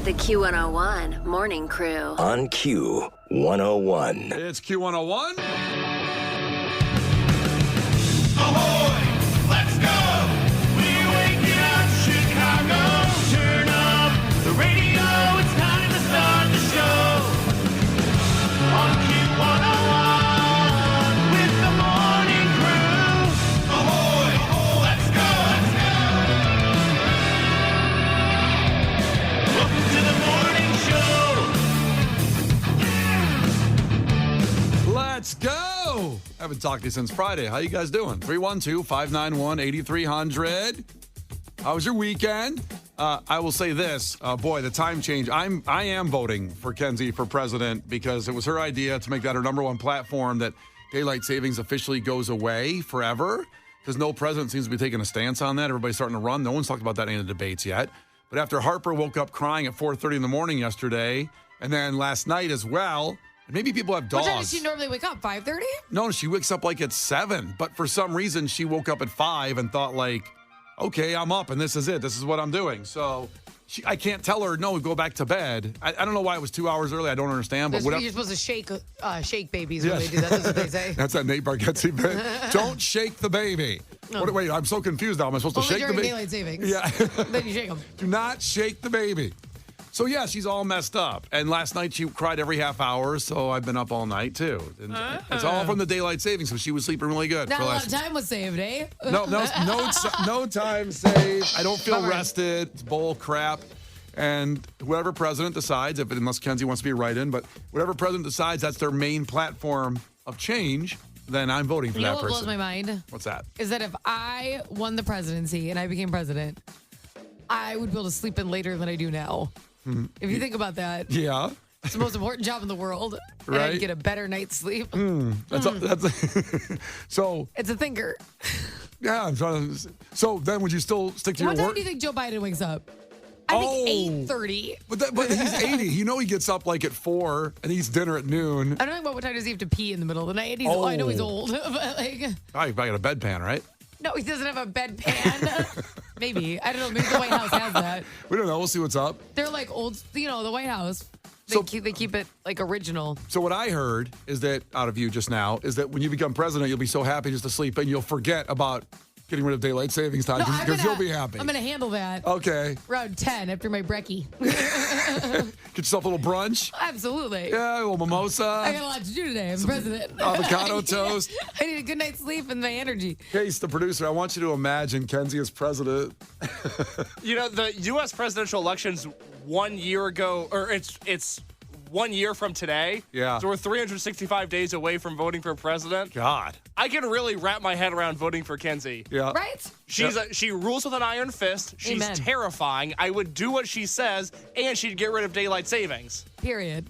The Q101 Morning Crew. On Q101. It's Q101. Ahoy! Let's go! We waking up Chicago. Turn up the radio. It's time to start the show. On Q101 with the Morning Crew. Ahoy! Let's go! Welcome to the morning show. Let's go. I haven't talked to you since Friday. How you guys doing? 312-591-8300. How was your weekend? I will say this. Boy, the time change. I am voting for Kenzie for president because it was her idea to make that her number one platform that daylight savings officially goes away forever because no president seems to be taking a stance on that. Everybody's starting to run. No one's talked about that in the debates yet. But after Harper woke up crying at 4:30 in the morning yesterday, and then last night as well, maybe people have dogs. What time does she normally wake up? 5:30? No, she wakes up like at 7. But for some reason, she woke up at 5 and thought like, okay, I'm up and this is it. This is what I'm doing. So I can't tell her, no, go back to bed. I don't know why it was 2 hours early. I don't understand. But You're supposed to shake babies when they do that. That's what they say. That's that Nate Bargatze bit. Don't shake the baby. No. Wait, I'm so confused now. Am I supposed to shake the baby? Daylight savings. Yeah. Then you shake them. Do not shake the baby. So, yeah, she's all messed up. And last night she cried every half hour, so I've been up all night, too. And it's all from the daylight savings, so she was sleeping really good. Not a lot of time was saved, eh? No time saved. I don't feel rested. It's bull crap. And whoever president decides, unless Kenzie wants to be a write-in, but whatever president decides that's their main platform of change, then I'm voting for that person. You know what blows my mind? What's that? Is that if I won the presidency and I became president, I would be able to sleep in later than I do now. If you think about that. Yeah. It's the most important job in the world. Right. And I'd get a better night's sleep. That's so. It's a thinker. Yeah, I'm trying to. So then would you still stick to What your time work? do you think Joe Biden wakes up? I think 8:30. But he's 80. You know he gets up like at 4 and eats dinner at noon. I don't know about what time does he have to pee in the middle of the night. I know he's old. But like, Oh, you probably got a bedpan, right? no, he doesn't have a bedpan. Maybe. I don't know. Maybe the White House has that. We don't know. We'll see what's up. They're like old, the White House. So- They keep it like original. So what I heard is that out of you just now is that when you become president, you'll be so happy just to sleep and you'll forget about getting rid of daylight savings time because you'll be happy. I'm going to handle that. Okay. Around 10 after my brekkie. Get yourself a little brunch. Absolutely. Yeah, a little mimosa. I got a lot to do today. I'm president. Avocado toast. I need a good night's sleep and my energy. Case, the producer, I want you to imagine Kenzie as president. You know, the U.S. presidential election's 1 year ago, or it's 1 year from today. Yeah. So we're 365 days away from voting for president. God. I can really wrap my head around voting for Kenzie. Yeah. Right? She rules with an iron fist. She's Amen. terrifying. I would do what she says, and she'd get rid of daylight savings. Period.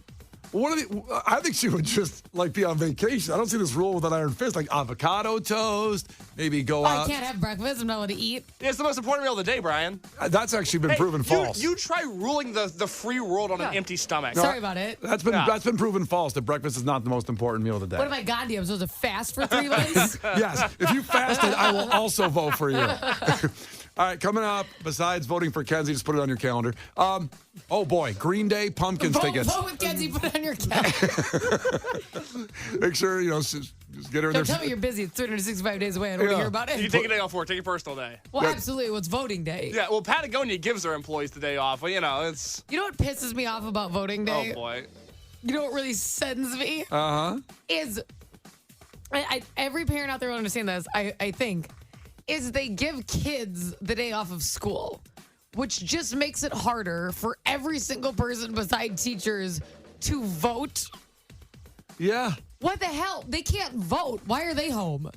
I think she would just like be on vacation. I don't see this rule with an iron fist, like avocado toast, maybe go I out. can't have breakfast. I'm not allowed to eat. It's the most important meal of the day, Brian. That's actually been proven false. You try ruling the free world on an empty stomach. Sorry about it. That's been proven false. That breakfast is not the most important meal of the day. What am I, Gandhi? I'm supposed to fast for 3 months? Yes, if you fasted, I will also vote for you. All right, coming up, besides voting for Kenzie, just put it on your calendar. Oh boy, Green Day Pumpkins tickets. Vote with Kenzie, put it on your calendar. Make sure, just get her in Don't there. tell me you're busy. It's 365 days away. I don't want to hear about You it. take a day off work. Take a personal day. Well, absolutely. Well, it's voting day. Yeah, well, Patagonia gives their employees the day off. Well, it's... You know what pisses me off about voting day? Oh, boy. You know what really sends me? Uh-huh. Is every parent out there will understand this, I think, is they give kids the day off of school, which just makes it harder for every single person besides teachers to vote. Yeah. What the hell? They can't vote. Why are they home?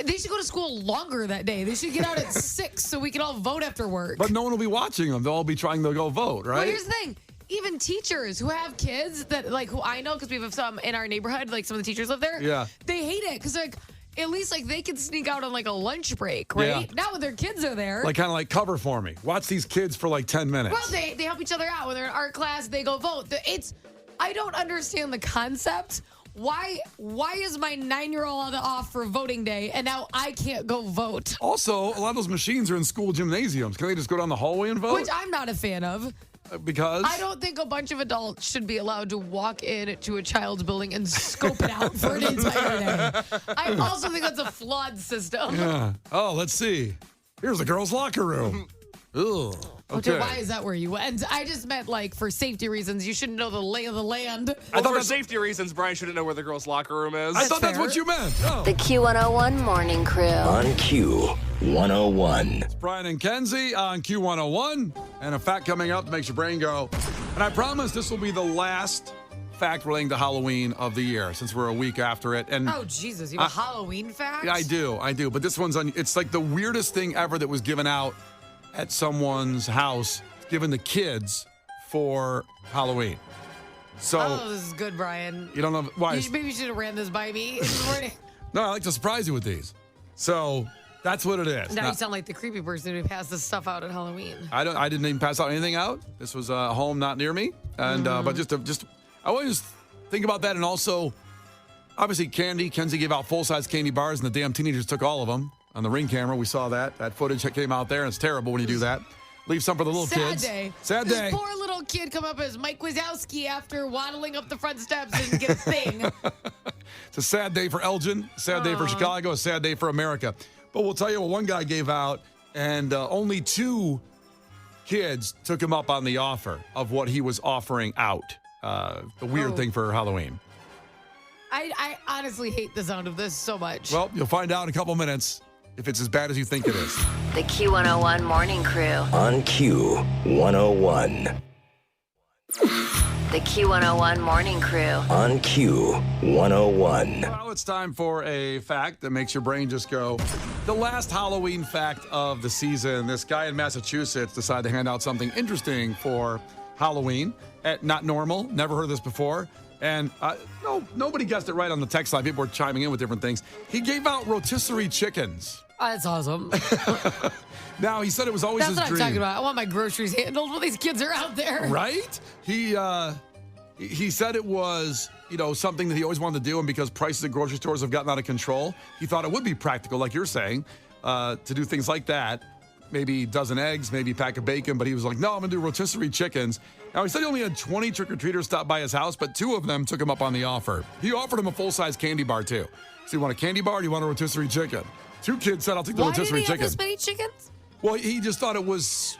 They should go to school longer that day. They should get out at 6 so we can all vote after work. But no one will be watching them. They'll all be trying to go vote, right? Well, here's the thing. Even teachers who have kids that, like, who I know because we have some in our neighborhood, like some of the teachers live there. Yeah. They hate it because, like, at least, like, they can sneak out on, like, a lunch break, right? Yeah. Now when their kids are there. Like, kind of like cover for me. Watch these kids for like 10 minutes. Well, they help each other out. When they're in art class, they go vote. I don't understand the concept. Why is my 9-year-old off for voting day and now I can't go vote? Also, a lot of those machines are in school gymnasiums. Can they just go down the hallway and vote? Which I'm not a fan of. Because? I don't think a bunch of adults should be allowed to walk in to a child's building and scope it out for an entire day. I also think that's a flawed system. Yeah. Oh, let's see. Here's the girls' locker room. Ugh. Okay. Why is that where you went? I just meant like for safety reasons, you shouldn't know the lay of the land. Well, for safety reasons, Brian shouldn't know where the girls' locker room is. I thought that's fair. what you meant. Oh. The Q101 Morning Crew. On Q101. It's Brian and Kenzie on Q101. And a fact coming up that makes your brain go. And I promise this will be the last fact relating to Halloween of the year since we're a week after it. And Oh, Jesus. You have a Halloween fact? yeah, I do. But this one's it's like the weirdest thing ever that was given out at someone's house, given to kids for Halloween. So Oh, this is good, Brian. you don't know why. Maybe you should have ran this by me this morning. No, I like to surprise you with these. So that's what it is. Now Now, you sound like the creepy person who passed this stuff out at Halloween. I didn't even pass out anything out. This was a home not near me, and but just I always think about that, and also obviously candy. Kenzie gave out full-size candy bars, and the damn teenagers took all of them on the Ring camera. We saw that footage that came out there, and it's terrible when you do that. Leave some for the little kids. Sad day. This poor little kid come up as Mike Wazowski after waddling up the front steps and get a thing. It's a sad day for Elgin, a sad day for Chicago, a sad day for America. But we'll tell you what one guy gave out, and only 2 kids took him up on the offer of what he was offering out. The weird thing for Halloween. I honestly hate the sound of this so much. Well, you'll find out in a couple minutes if it's as bad as you think it is. The Q101 Morning Crew. On Q101. The Q101 Morning Crew. On Q101. Well, it's time for a fact that makes your brain just go. The last Halloween fact of the season. This guy in Massachusetts decided to hand out something interesting for Halloween. Not normal. Never heard this before. And nobody guessed it right on the text line. People were chiming in with different things. He gave out rotisserie chickens. That's awesome. Now, he said it was always That's his what dream. I'm talking about. I want my groceries handled when these kids are out there. Right? He said it was, something that he always wanted to do, and because prices at grocery stores have gotten out of control, he thought it would be practical, like you're saying, to do things like that. Maybe a dozen eggs, maybe a pack of bacon, but he was like, no, I'm going to do rotisserie chickens. Now, he said he only had 20 trick-or-treaters stop by his house, but 2 of them took him up on the offer. He offered him a full-size candy bar, too. So you want a candy bar or do you want a rotisserie chicken? 2 kids said, I'll take the Why did rotisserie he have chicken. this many chickens? Well, he just thought it was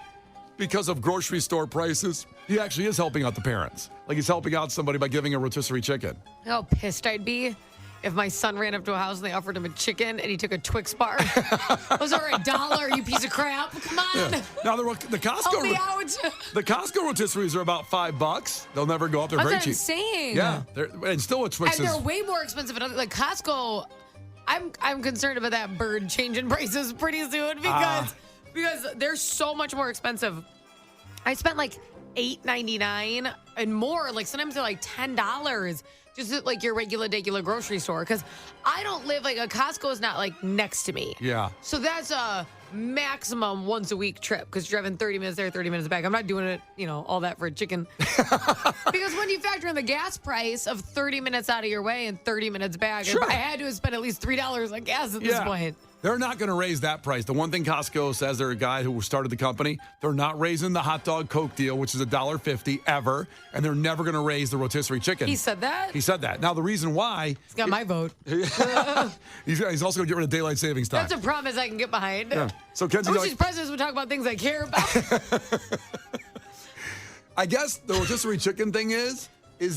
because of grocery store prices. He actually is helping out the parents. Like he's helping out somebody by giving a rotisserie chicken. You know how pissed I'd be if my son ran up to a house and they offered him a chicken and he took a Twix bar. Those are $1, you piece of crap. Come on. Yeah. Now the Help me Costco out. the Costco rotisseries are about $5. They'll never go up. They're That's very what I'm cheap. saying. Yeah, and still a Twix And is. they're way more expensive. Like Costco, I'm concerned about that bird changing prices pretty soon because they're so much more expensive. I spent like $8.99 and more. Like sometimes they're like $10 just at like your regular grocery store. Because I don't live like a Costco is not like next to me. Yeah. So that's a maximum once a week trip because you're driving 30 minutes there, 30 minutes back. I'm not doing it, all that for a chicken. Because when you factor in the gas price of 30 minutes out of your way and 30 minutes back, Sure. I had to spend at least $3 on gas at this point. They're not going to raise that price. The one thing Costco says, they're a guy who started the company, they're not raising the hot dog Coke deal, which is $1.50 ever, and they're never going to raise the rotisserie chicken. He said that? He said that. Now, the reason why... He's got my vote. He's also going to get rid of daylight savings time. That's a promise I can get behind. Yeah. So Kenzie, I wish these presidents would talk about things I care about. I guess the rotisserie chicken thing is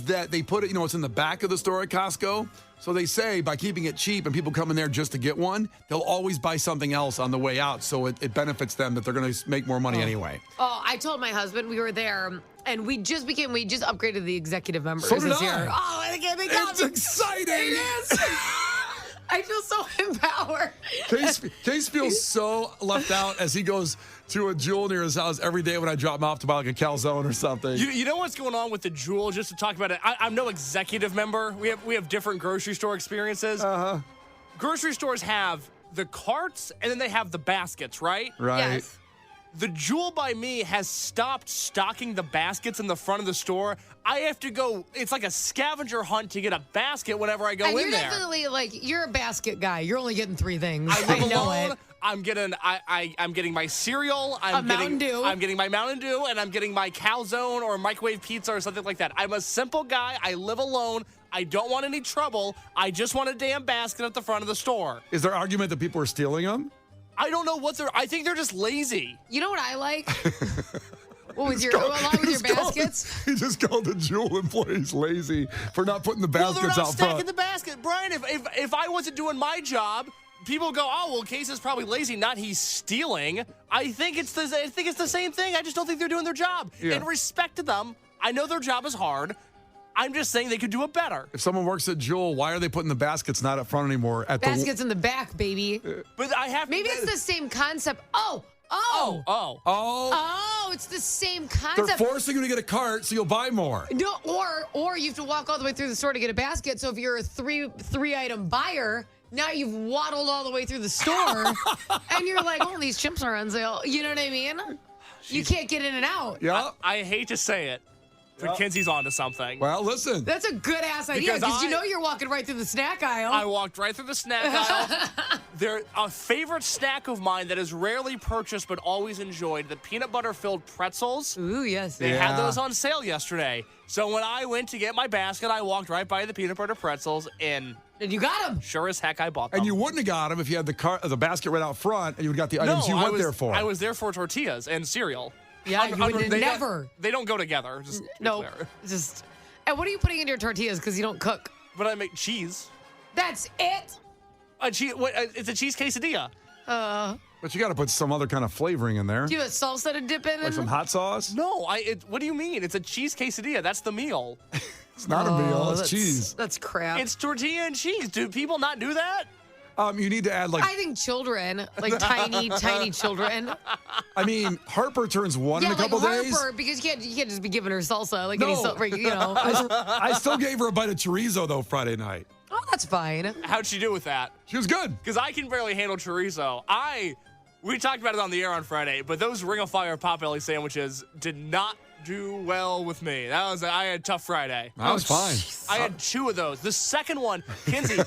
that they put it, it's in the back of the store at Costco. So they say by keeping it cheap and people come in there just to get one, they'll always buy something else on the way out. So it benefits them that they're going to make more money anyway. Oh, I told my husband we were there, and we just upgraded the executive members So did this I. year. Oh, and again, they got It's me. exciting. It is. I feel so empowered. Case feels so left out as he goes to a Jewel near his house every day when I drop him off to buy like a calzone or something. You know what's going on with the Jewel? Just to talk about it, I'm no executive member. We have different grocery store experiences. Grocery stores have the carts and then they have the baskets, right? Right. Yes. The Jewel by me has stopped stocking the baskets in the front of the store. I have to go. It's like a scavenger hunt to get a basket whenever I go And in you're there. definitely you're a basket guy. You're only getting 3 things. I live know alone. it. I'm getting my cereal. I'm Mountain Dew. I'm getting my Mountain Dew, and I'm getting my calzone or microwave pizza or something like that. I'm a simple guy. I live alone. I don't want any trouble. I just want a damn basket at the front of the store. Is there argument that people are stealing them? I don't know what I think they're just lazy. You know what I like? Along with your baskets? He just called the Jewel employees lazy for not putting the Well, baskets they're not out stacking front. the basket. Brian, if I wasn't doing my job, people go, oh, well, Case is probably lazy, not he's stealing. I think it's the same thing. I just don't think they're doing their job. Yeah. And respect to them. I know their job is hard. I'm just saying they could do it better. If someone works at Jewel, why are they putting the baskets not up front anymore? Baskets in the back, baby. But I have Maybe it's the same concept. Oh, it's the same They're concept. forcing you to get a cart so you'll buy more. No, or you have to walk all the way through the store to get a basket. So if you're a three item buyer, now you've waddled all the way through the store, and you're like, oh, these chips are on sale. You know what I mean? You can't get in and out. Yeah. I hate to say it, but Kenzie's onto something. Well, listen. That's a good ass idea because you know you're walking right through the snack aisle. I walked right through the snack aisle. They're a favorite snack of mine that is rarely purchased but always enjoyed, the peanut butter filled pretzels. Ooh, yes. They Yeah. had those on sale yesterday. So when I went to get my basket, I walked right by the peanut butter pretzels, and And you got them. sure as heck I bought them. And you wouldn't have got them if you had the basket right out front and you would have got the items you went there for. I was there for tortillas and cereal. Yeah, you would They never. They don't go together. Just to be No, clear. just. And what are you putting in your tortillas? Because you don't cook. But I make cheese. That's it. It's a cheese quesadilla. But you got to put some other kind of flavoring in there. Do you have salsa to dip in? Like some hot sauce? No, what do you mean? It's a cheese quesadilla. That's the meal. It's not a meal. It's that's- cheese. That's crap. It's tortilla and cheese. Do people not do that? You need to add I think children, like tiny children. I mean, Harper turns one in a couple like days. Harper, because you can't just be giving her salsa like No. any salsa, you know. I still gave her a bite of chorizo though Friday night. Oh, that's fine. How'd she do with that? She was good. Because I can barely handle chorizo. We talked about it on the air on Friday, but those Ring of Fire Potbelly sandwiches did not do well with me. I had a tough Friday. That was fine. I had 2 of those. The second one, Kinsey.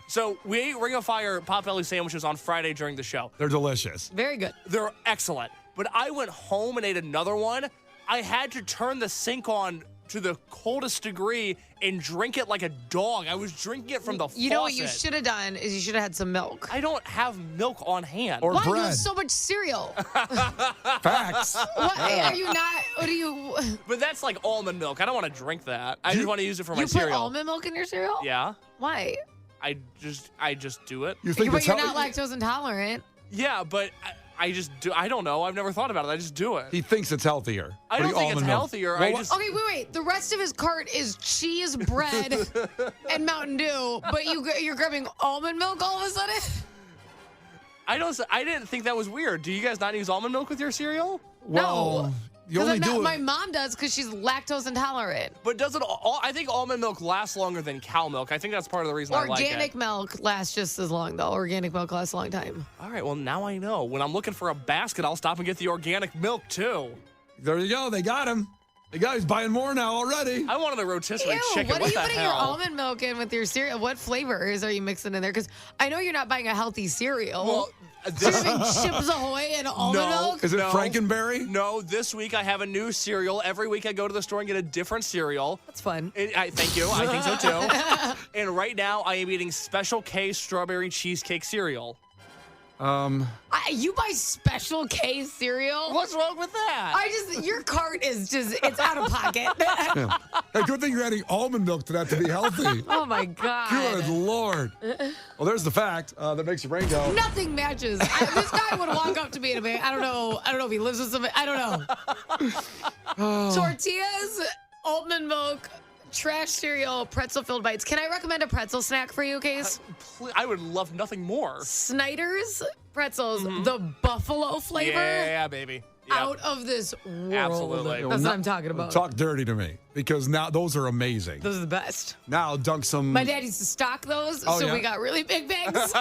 So we ate Ring of Fire Potbelly sandwiches on Friday during the show. They're delicious. Very good. They're excellent. But I went home and ate another one. I had to turn the sink on to the coldest degree and drink it like a dog. I was drinking it from the faucet. You know what you should have done is you should have had some milk. I don't have milk on hand. Or Why? You bread. have so much cereal. Facts. What are you not? What do you? But that's like almond milk. I don't want to drink that. I just want to use it for my You put cereal. almond milk in your cereal? Yeah. Why? I just do it. You think But that's you're how not lactose intolerant. Yeah, but I just do. I don't know. I've never thought about it. I just do it. he thinks it's healthier. I don't think it's healthier. I just. Okay, wait. The rest of his cart is cheese, bread, and Mountain Dew, but you're grabbing almond milk all of a sudden? I didn't think that was weird. Do you guys not use almond milk with your cereal? Well, you only do it. My mom does because she's lactose intolerant. But does it? I think almond milk lasts longer than cow milk. I think that's part of the reason I like it. Organic milk lasts just as long, though. Organic milk lasts a long time. All right. Well, now I know. When I'm looking for a basket, I'll stop and get the organic milk too. There you go. They got him. The guy's buying more now already. I wanted a rotisserie Ew, chicken. what are you the putting hell? your almond milk in with your cereal? What flavors are you mixing in there? Because I know you're not buying a healthy cereal. Well, So you're having Chips Ahoy and almond milk? Is it No. Frankenberry? No, this week I have a new cereal. Every week I go to the store and get a different cereal. That's fun. Thank you. I think so too. And right now I am eating Special K strawberry cheesecake cereal. You buy Special K cereal? What's wrong with that? Your cart is just, it's out of pocket. Yeah. Hey, good thing you're adding almond milk to that to be healthy. Oh my God. Good Lord. Well, there's the fact that makes your brain go. Nothing matches. This guy would walk up to me and be, I don't know if he lives with somebody. I don't know. Tortillas, almond milk, trash cereal, pretzel-filled bites. Can I recommend a pretzel snack for you, Case? I would love nothing more. Snyder's pretzels, the buffalo flavor. Yeah, baby. Yep. Out of this world. Absolutely. That's what I'm talking about. Talk dirty to me because now those are amazing. Those are the best. Now dunk some. My dad used to stock those, Oh, so yeah? we got really big bags.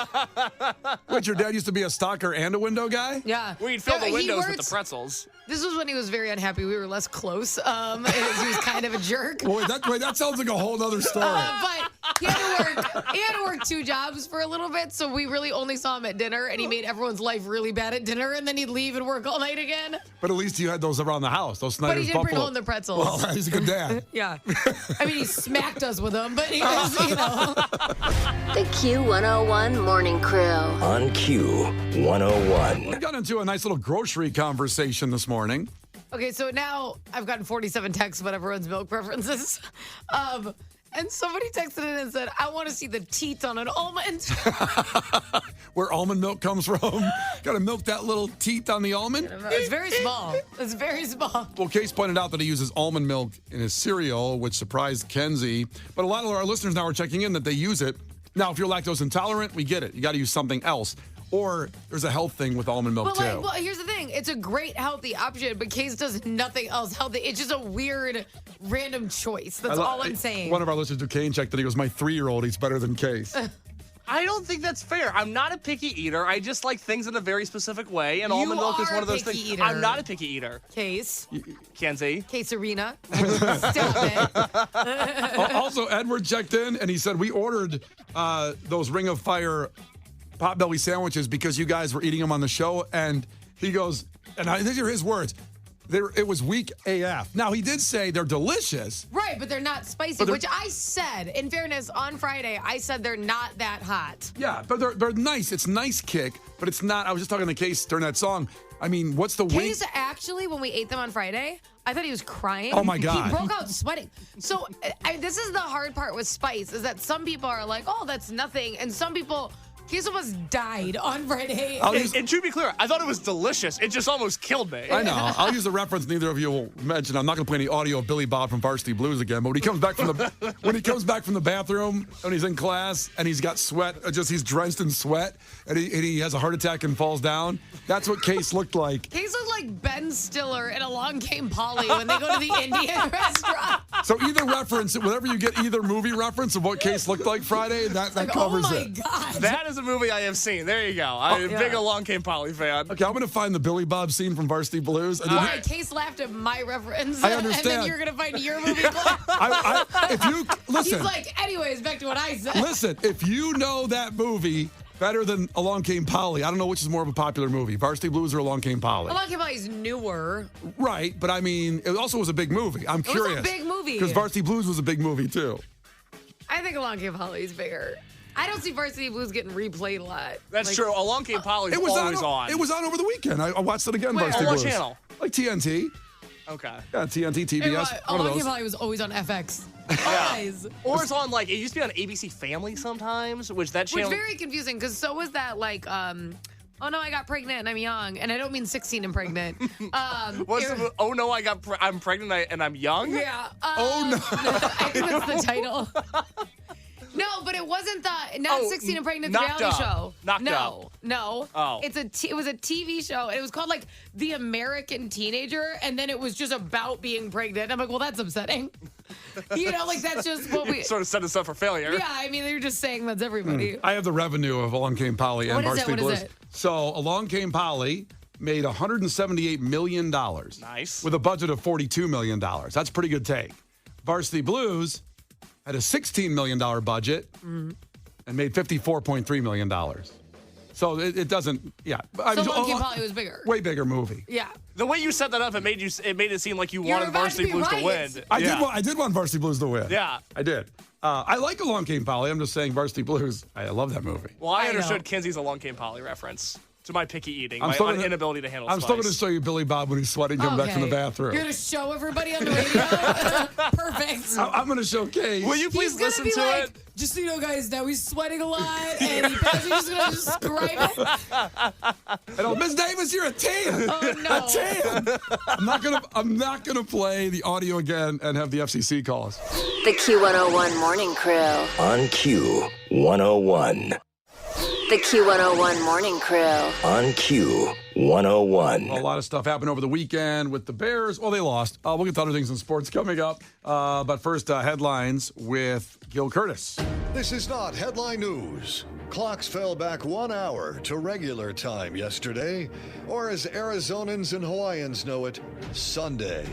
Wait, your dad used to be a stalker and a window guy? Yeah. We'd fill the He windows with works- the pretzels. This was when he was very unhappy. We were less close. He was kind of a jerk. Wait, that sounds like a whole other story. But He had to work 2 jobs for a little bit, so we really only saw him at dinner, and he made everyone's life really bad at dinner, and then he'd leave and work all night again. But at least you had those around the house. Those Snyder's But he did Buffalo. bring home the pretzels. Well, he's a good dad. Yeah. I mean, he smacked us with them, but he was, The Q101 Morning Crew. On Q101. We got into a nice little grocery conversation this morning. Okay, so now I've gotten 47 texts about everyone's milk preferences. And somebody texted in and said, I want to see the teat on an almond. Where almond milk comes from. Got to milk that little teat on the almond. It's very small. It's very small. Well, Case pointed out that he uses almond milk in his cereal, which surprised Kenzie. But a lot of our listeners now are checking in that they use it. Now, if you're lactose intolerant, we get it. You got to use something else. Or there's a health thing with almond milk, But too. well, here's the thing. It's a great healthy option, but Case does nothing else healthy. It's just a weird, random choice. That's all I'm saying. One of our listeners, Duquesne, checked that he goes, my 3-year-old eats better than Case. I don't think that's fair. I'm not a picky eater. I just like things in a very specific way, and You almond milk is are one of a those picky things. eater. I'm not a picky eater. Case. Kenzie. Case Arena. Stop it. Also, Edward checked in, and he said, we ordered those Ring of Fire Potbelly sandwiches because you guys were eating them on the show. And he goes, and these are his words, it was weak AF. Now, he did say they're delicious. Right, but they're not spicy, But they're- which I said, in fairness, on Friday, I said they're not that hot. Yeah, but they're nice. It's nice kick, but it's not. I was just talking to Case during that song. I mean, what's the weak? Case actually, when we ate them on Friday, I thought he was crying. Oh, my God. He broke out sweating. So this is the hard part with spice, is that some people are like, oh, that's nothing. And some people, Case almost died on Friday. And to be clear, I thought it was delicious. It just almost killed me. I know. I'll use a reference neither of you will mention. I'm not going to play any audio of Billy Bob from Varsity Blues again. But when he comes back from the bathroom when he's in class and he's got sweat, he's drenched in sweat, and he has a heart attack and falls down. That's what Case looked like. Case looked like Ben Stiller in Along Came Polly when they go to the Indian restaurant. So either reference, whenever you get either movie reference of what Case looked like Friday, that Like, covers oh my it. God. That is a movie I have seen. There you go. I'm a big Along Came Polly fan. Okay, I'm going to find the Billy Bob scene from Varsity Blues. And All then- right, Case laughed at my reference. I And understand. then you're going to find your movie clip. if you listen, He's like, anyways, back to what I said. listen, if you know that movie better than Along Came Polly, I don't know which is more of a popular movie, Varsity Blues or Along Came Polly. Along Came Polly's newer. Right, but I mean, it also was a big movie. I'm was a curious. big movie. Because Varsity Blues was a big movie too. I think Along Came Polly's bigger. I don't see Varsity Blues getting replayed a lot. That's Like, true. Along Came Polly's always on. It was on over the weekend. I watched it again. Where? Varsity On what Blues. channel? Like TNT. Okay. Yeah, TNT, TBS. Anyway, one of Along those. Came Polly was always on FX. Always. Or it's on, like, it used to be on ABC Family sometimes, which that Which channel. is very confusing because so was that like, oh no, I got pregnant and I'm young. And I don't mean 16 and pregnant. What's the, oh no, I'm pregnant and I'm young? Yeah. Oh, no. I think that's the title. No, but it wasn't not Oh, 16 and Pregnant, the Knocked reality Up. show. Knocked no, Up. no. Oh. It was a TV show, and it was called like The American Teenager, and then it was just about being pregnant. I'm like, well, that's upsetting. Like that's just what we. Sort of set us up for failure. Yeah, I mean, they're just saying that's everybody. I have the revenue of Along Came Polly and What is it? Varsity What is Blues. it? So Along Came Polly made $178 million. Nice. With a budget of $42 million. That's a pretty good take. Varsity Blues had a $16 million budget and made $54.3 million. So it doesn't, yeah. I So mean, Along Came Polly was bigger. way bigger movie. Yeah. The way you set that up, it made it seem like you You're wanted about to Varsity be Blues to right. win. I did want Varsity Blues to win. Yeah. I did. I like Along Came Polly. I'm just saying Varsity Blues. I love that movie. Well, I I understood know. Kenzie's Along Came Polly reference to my picky eating, I'm my still gonna- inability to handle I'm spice. still going to show you Billy Bob when he's sweating coming back from the bathroom. You're going to show everybody on the radio? Perfect. I'm going to show Case. Will you please He's gonna listen be to like, it? just so you know, guys, now he's sweating a lot, and he's just gonna describe it. And Miss Davis, you're a 10. Oh no! A 10. I'm not gonna play the audio again and have the FCC call us. The Q101 Morning Crew. On Q101. The Q101 Morning Crew. On Q101. A lot of stuff happened over the weekend with the Bears. Well, they lost. We'll get to other things in sports coming up. But first, headlines with Gil Curtis. This is not headline news. Clocks fell back 1 hour to regular time yesterday, or as Arizonans and Hawaiians know it, Sunday.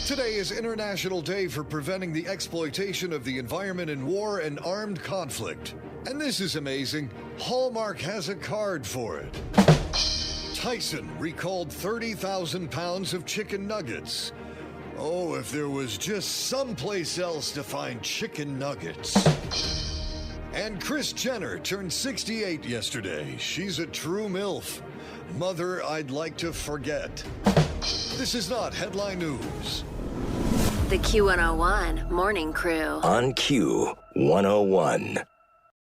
Today is International Day for preventing the exploitation of the environment in war and armed conflict. And this is amazing. Hallmark has a card for it. Tyson recalled 30,000 pounds of chicken nuggets. Oh, if there was just someplace else to find chicken nuggets. And Kris Jenner turned 68 yesterday. She's a true MILF. Mother I'd like to forget. This is not headline news. The Q101 Morning Crew. On Q101.